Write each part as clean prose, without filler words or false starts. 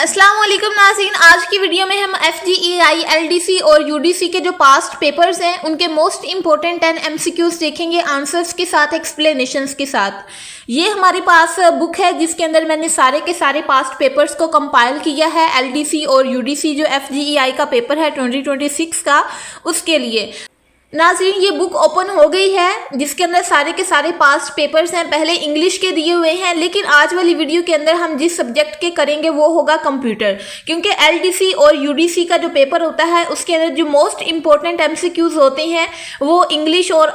अस्सलाम वालेकुम नाज़रीन, आज की वीडियो में हम FGEI, LDC और UDC के जो पास्ट पेपर्स हैं उनके मोस्ट इंपॉर्टेंट 10 MCQs देखेंगे आंसर्स के साथ, एक्सप्लेनेशंस के साथ। ये हमारे पास बुक है जिसके अंदर मैंने सारे के सारे पास्ट पेपर्स को कंपाइल किया है। LDC और UDC जो FGEI का पेपर है 2026 का, उसके लिए। नाज़रीन ये बुक ओपन हो गई है जिसके अंदर सारे के सारे पास्ट पेपर्स हैं। पहले इंग्लिश के दिए हुए हैं, लेकिन आज वाली वीडियो के अंदर हम जिस सब्जेक्ट के करेंगे वो होगा कंप्यूटर, क्योंकि LDC और UDC का जो पेपर होता है उसके अंदर जो मोस्ट इंपॉर्टेंट MCQs होते हैं वो इंग्लिश और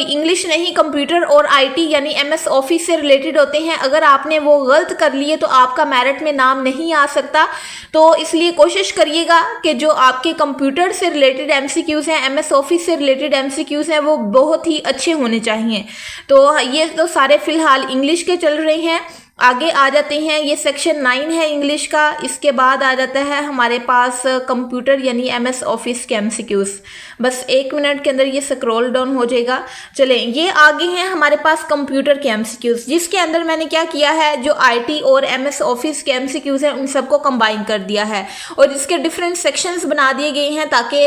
इंग्लिश नहीं, कंप्यूटर और IT यानी MS ऑफिस से रिलेटेड होते हैं। अगर आपने वो गलत कर लिए तो आपका मेरिट में नाम नहीं आ सकता, तो इसलिए कोशिश करिएगा कि जो आपके कंप्यूटर से रिलेटेड MCQs हैं, MS ऑफिस से रिलेटेड MCQs हैं, वो बहुत ही अच्छे होने चाहिए। तो ये तो सारे फिलहाल इंग्लिश के चल रहे हैं। आगे आ जाते हैं, ये सेक्शन 9 है इंग्लिश का। इसके बाद आ जाता है हमारे पास कंप्यूटर यानी MS ऑफिस के MCQs। बस 1 मिनट के अंदर ये स्क्रॉल डाउन हो जाएगा। चलें, ये आगे हैं हमारे पास कंप्यूटर के MCQs, जिसके अंदर मैंने क्या किया है, जो IT और MS ऑफिस के MCQs हैं उन सबको कंबाइन कर दिया है और इसके डिफरेंट सेक्शंस बना दिए गए हैं ताकि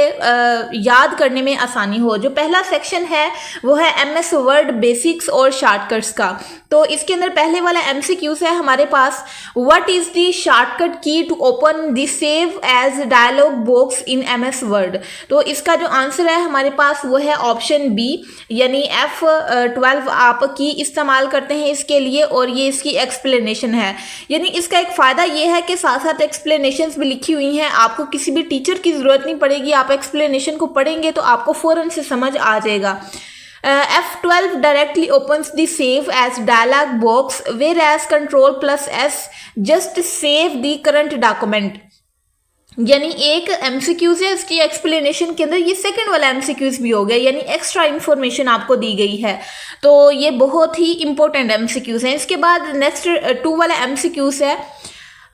याद करने में आसानी हो। जो पहला सेक्शन है वो है MS वर्ड बेसिक्स और शॉर्टकट्स का। तो इसके अंदर पहले वाला MCQs है हमारे पास, what is the shortcut key to open the save as dialog box in MS word. तो इसका जो आंसर है हमारे पास वो है ऑप्शन बी, यानी F12 आप की इस्तेमाल करते हैं इसके लिए, और ये इसकी एक्सप्लेनेशन है। यानी इसका एक फ़ायदा ये है कि साथ साथ एक्सप्लेनेशंस भी लिखी हुई हैं, आपको किसी भी टीचर की ज़रूरत नहीं पड़ेगी। आप एक्सप्लेनेशन को पढ़ेंगे तो आपको फ़ौरन से समझ आ जाएगा। F12 directly opens the save as dialog box, whereas Ctrl+S just save the current document। यानी एक MCQs है, इसकी एक्सप्लेनेशन के अंदर ये सेकंड वाला MCQs भी हो गया, यानी एक्स्ट्रा इन्फॉर्मेशन आपको दी गई है। तो ये बहुत ही इंपॉर्टेंट MCQs हैं। इसके बाद नेक्स्ट 2 वाला MCQs है,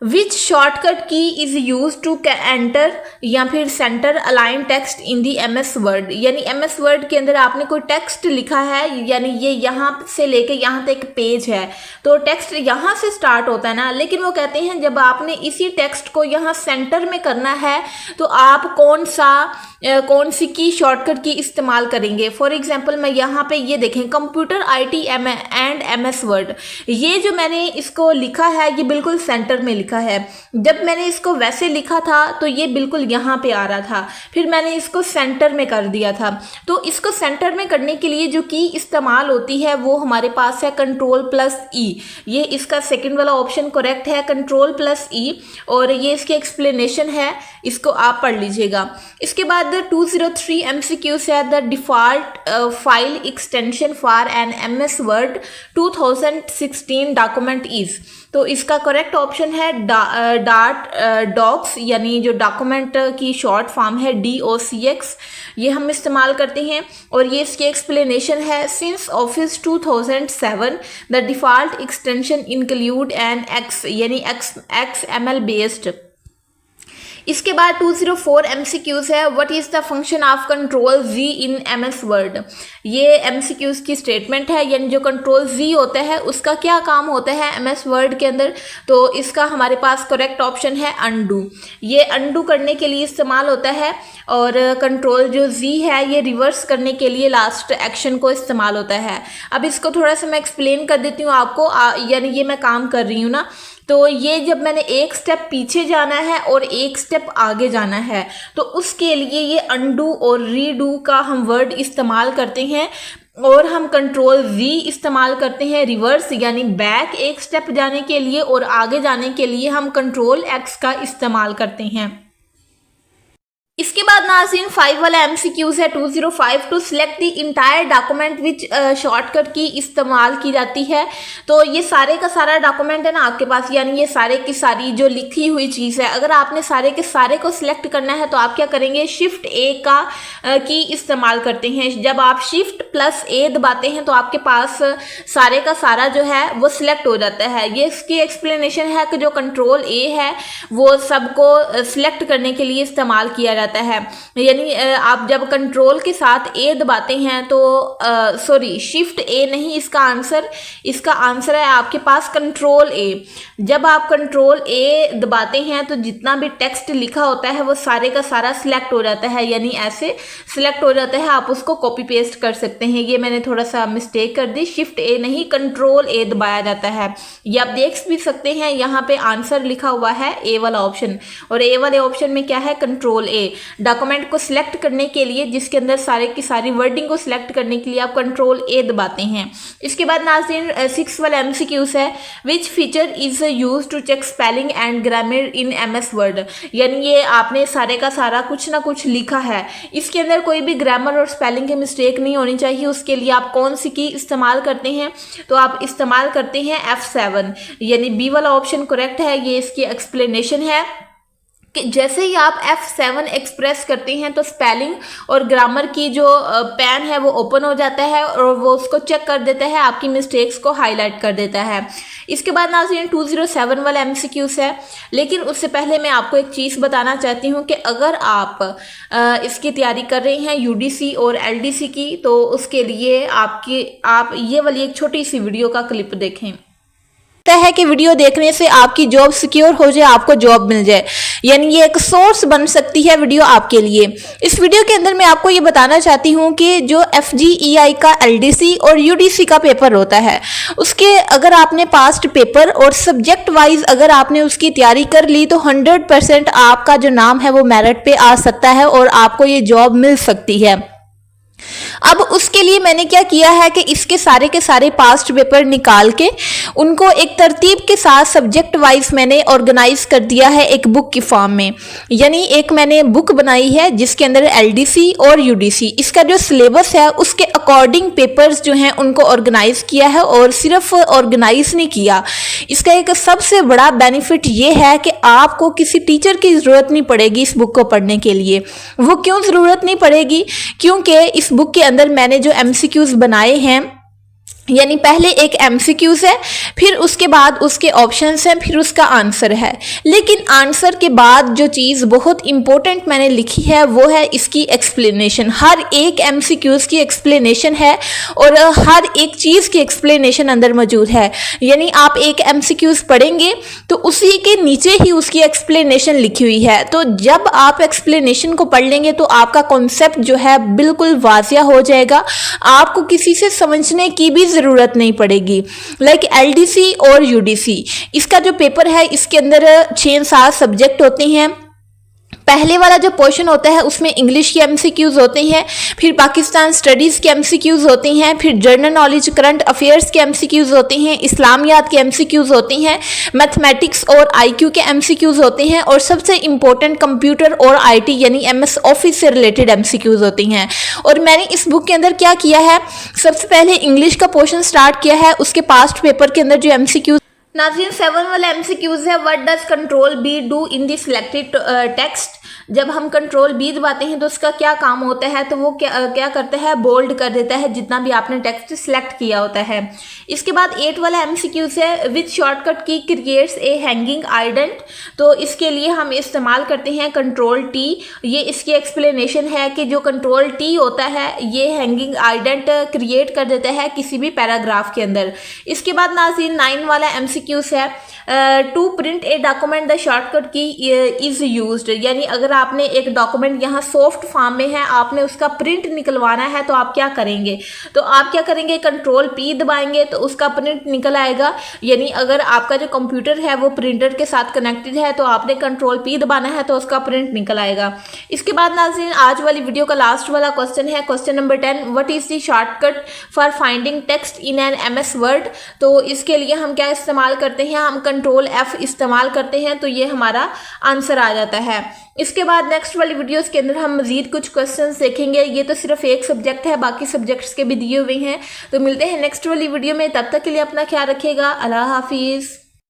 विच शॉर्टकट की इज यूज टू एंटर या फिर centre align text in the MS word. यानी MS वर्ड के अंदर आपने कोई टेक्स्ट लिखा है, यानी ये यहाँ से लेके यहाँ तक पेज है, तो टेक्स्ट यहाँ से स्टार्ट होता है ना, लेकिन वो कहते हैं जब आपने इसी टेक्स्ट को यहाँ सेंटर में करना है तो आप कौन सी की शॉर्टकट की इस्तेमाल करेंगे। फॉर एग्जांपल मैं यहाँ पे ये देखें, computer IT and MS word, ये जो मैंने इसको लिखा है ये बिल्कुल सेंटर में लिखा है। जब मैंने इसको वैसे लिखा था तो ये बिल्कुल यहाँ पे आ रहा था, फिर मैंने इसको सेंटर में कर दिया था। तो इसको सेंटर में करने के लिए जो की इस्तेमाल होती है वो हमारे पास है Ctrl+E। ये इसका सेकंड वाला ऑप्शन करेक्ट है, Ctrl+E, और ये इसकी एक्सप्लेनेशन है, इसको आप पढ़ लीजिएगा। इसके बाद 203 MCQs है, the default file extension for an MS word 2016 document is. तो इसका करेक्ट ऑप्शन है डॉक्स, यानी जो डॉक्यूमेंट की शॉर्ट फॉर्म है DOCX, ये हम इस्तेमाल करते हैं। और ये इसकी एक्सप्लेनेशन है, since office 2007 the default extension include an X यानी XML बेस्ड। इसके बाद 204 MCQs है, what is the function of Ctrl+Z in MS word. ये MCQs की स्टेटमेंट है, यानी जो Ctrl+Z होता है उसका क्या काम होता है MS वर्ड के अंदर। तो इसका हमारे पास करेक्ट ऑप्शन है अनडू। ये अनडू करने के लिए इस्तेमाल होता है, और Ctrl+Z है ये रिवर्स करने के लिए लास्ट एक्शन को इस्तेमाल होता है। अब इसको थोड़ा सा मैं एक्सप्लेन कर देती हूँ आपको, यानी ये मैं काम कर रही हूँ ना, तो ये जब मैंने एक स्टेप पीछे जाना है और एक स्टेप आगे जाना है तो उसके लिए ये अनडू और रीडू का हम वर्ड इस्तेमाल करते हैं, और हम Ctrl+Z इस्तेमाल करते हैं रिवर्स यानी बैक एक स्टेप जाने के लिए, और आगे जाने के लिए हम Ctrl+X का इस्तेमाल करते हैं। इसके बाद नाज़रीन 5 वाला MCQs है 205, to select the entire document which shortcut key इस्तेमाल की जाती है। तो ये सारे का सारा डॉक्यूमेंट है ना आपके पास, यानी ये सारे की सारी जो लिखी हुई चीज़ है, अगर आपने सारे के सारे को सिलेक्ट करना है तो आप क्या करेंगे, Shift+A का की इस्तेमाल करते हैं। जब आप Shift+A दबाते हैं तो आपके पास सारे का सारा जो है वो सिलेक्ट हो जाता है। ये इसकी एक्सप्लेनेशन है कि जो Ctrl+A है वो सबको सिलेक्ट करने के लिए इस्तेमाल किया जाता जाता है। यानी आप जब कंट्रोल के साथ ए दबाते हैं तो सॉरी शिफ्ट ए नहीं, इसका आंसर है आपके पास कंट्रोल ए। जब आप कंट्रोल ए दबाते हैं तो जितना भी टेक्स्ट लिखा होता है वो सारे का सारा सिलेक्ट हो जाता है, यानी ऐसे सिलेक्ट हो जाता है, आप उसको कॉपी पेस्ट कर सकते हैं। ये मैंने थोड़ा सा मिस्टेक कर दी, शिफ्ट ए नहीं कंट्रोल ए दबाया जाता है। ये आप देख भी सकते हैं, यहाँ पे आंसर लिखा हुआ है ए वाला ऑप्शन, और ए वाले ऑप्शन में क्या है कंट्रोल ए। डॉक्यूमेंट को सिलेक्ट करने के लिए, जिसके अंदर सारे की सारी वर्डिंग को सिलेक्ट करने के लिए आप कंट्रोल ए दबाते हैं। इसके बाद नाज़रीन 6 वाला एमसीक्यूज है, which feature is used to check spelling and grammar in MS word. यानी ये आपने सारे का सारा कुछ ना कुछ लिखा है, इसके अंदर कोई भी ग्रामर और स्पेलिंग की मिस्टेक नहीं होनी चाहिए। उसके लिए आप कौन सी की इस्तेमाल करते हैं, तो आप इस्तेमाल करते हैं F7, यानी बी वाला ऑप्शन करेक्ट है। ये इसकी एक्सप्लेनेशन है कि जैसे ही आप F7 एक्सप्रेस करते हैं तो स्पेलिंग और ग्रामर की जो पैन है वो ओपन हो जाता है और वो उसको चेक कर देता है, आपकी मिस्टेक्स को हाईलाइट कर देता है। इसके बाद नाज़रीन 207 वाला MCQs है, लेकिन उससे पहले मैं आपको एक चीज़ बताना चाहती हूँ कि अगर आप इसकी तैयारी कर रहे हैं UDC और LDC की, तो उसके लिए आप ये वाली एक छोटी सी वीडियो का क्लिप देखें। है कि वीडियो देखने से आपकी जॉब सिक्योर हो जाए, आपको जॉब मिल जाए, यानी ये एक सोर्स बन सकती है वीडियो आपके लिए। इस वीडियो के अंदर मैं आपको ये बताना चाहती हूँ कि जो FGEI का LDC और UDC का पेपर होता है, उसके अगर आपने पास्ट पेपर और सब्जेक्ट वाइज अगर आपने उसकी तैयारी कर ली तो 100% आपका जो नाम है वो मेरिट पे आ सकता है और आपको ये जॉब मिल सकती है। अब उसके लिए मैंने क्या किया है कि इसके सारे के सारे पास्ट पेपर निकाल के उनको एक तरतीब के साथ सब्जेक्ट वाइज मैंने ऑर्गेनाइज कर दिया है एक बुक की फॉर्म में। यानी एक मैंने बुक बनाई है जिसके अंदर LDC और UDC इसका जो सिलेबस है उसके अकॉर्डिंग पेपर्स जो हैं उनको ऑर्गेनाइज किया है, और सिर्फ ऑर्गेनाइज नहीं किया, इसका एक सबसे बड़ा बेनिफिट ये है कि आपको किसी टीचर की ज़रूरत नहीं पड़ेगी इस बुक को पढ़ने के लिए। वो क्यों ज़रूरत नहीं पड़ेगी, क्योंकि इस बुक के अंदर मैंने जो MCQs बनाए हैं, यानी पहले एक MCQs है, फिर उसके बाद उसके ऑप्शंस हैं, फिर उसका आंसर है। लेकिन आंसर के बाद जो चीज़ बहुत इंपॉर्टेंट मैंने लिखी है वो है इसकी एक्सप्लेनेशन। हर एक MCQs की एक्सप्लेनेशन है और हर एक चीज़ की एक्सप्लेनेशन अंदर मौजूद है। यानी आप एक MCQs पढ़ेंगे तो उसी के नीचे ही उसकी एक्सप्लेनेशन लिखी हुई है। तो जब आप एक्सप्लेनेशन को पढ़ लेंगे तो आपका कॉन्सेप्ट जो है बिल्कुल वाज़िया हो जाएगा, आपको किसी से समझने की भी ज़रूरत नहीं पड़ेगी। लाइक LDC और UDC इसका जो पेपर है इसके अंदर 6-7 सब्जेक्ट होते हैं। पहले वाला जो पोर्शन होता है उसमें इंग्लिश के MCQs होते हैं, फिर पाकिस्तान स्टडीज़ के MCQs होते हैं, फिर जनरल नॉलेज करंट अफेयर्स के MCQs होते हैं, इस्लामियात के MCQs होते हैं, मैथमेटिक्स और IQ के MCQs होते हैं, और सबसे इम्पोर्टेंट कंप्यूटर और IT यानी MS ऑफिस से रिलेटेड MCQs होती हैं। और मैंने इस बुक के अंदर क्या किया है, सबसे पहले इंग्लिश का पोर्शन स्टार्ट किया है, उसके पास्ट पेपर के अंदर जो MCQs नाज़रीन 7 वाला MCQs है, what does control B do in the selected text. जब हम कंट्रोल B दबाते हैं तो उसका क्या काम होता है, तो वो क्या करता है, बोल्ड कर देता है जितना भी आपने टेक्स्ट सिलेक्ट किया होता है। इसके बाद 8 वाला MCQs है, विद शॉर्टकट की क्रिएट्स ए हैंगिंग आइडेंट। तो इसके लिए हम इस्तेमाल करते हैं कंट्रोल T। ये इसकी एक्सप्लेनेशन है कि जो कंट्रोल T होता है ये हैंगिंग आइडेंट क्रिएट कर देता है किसी भी पैराग्राफ के अंदर। इसके बाद नाज़रीन 9 वाला MCQs है, to print a document the shortcut key is used. यानी अगर आपने एक डॉक्यूमेंट यहाँ सॉफ्ट फॉर्म में है, आपने उसका प्रिंट निकलवाना है तो आप क्या करेंगे, तो आप क्या करेंगे, कंट्रोल P दबाएंगे तो उसका प्रिंट निकल आएगा। यानी अगर आपका जो कंप्यूटर है वो प्रिंटर के साथ कनेक्टेड है तो आपने कंट्रोल P दबाना है तो उसका प्रिंट निकल आएगा। इसके बाद नाज़रीन आज वाली वीडियो का लास्ट वाला क्वेश्चन है, question number 10, what is the shortcut for finding text in an MS word. तो इसके लिए हम क्या इस्तेमाल करते हैं, हम कंट्रोल F इस्तेमाल करते हैं तो ये हमारा आंसर आ जाता है। इसके बाद नेक्स्ट वाली वीडियोस के अंदर हम मजीद कुछ क्वेश्चंस देखेंगे। ये तो सिर्फ एक सब्जेक्ट है, बाकी सब्जेक्ट्स के भी दिए हुए हैं। तो मिलते हैं नेक्स्ट वाली वीडियो में, तब तक के लिए अपना ख्याल रखिएगा। अल्लाह हाफिज़।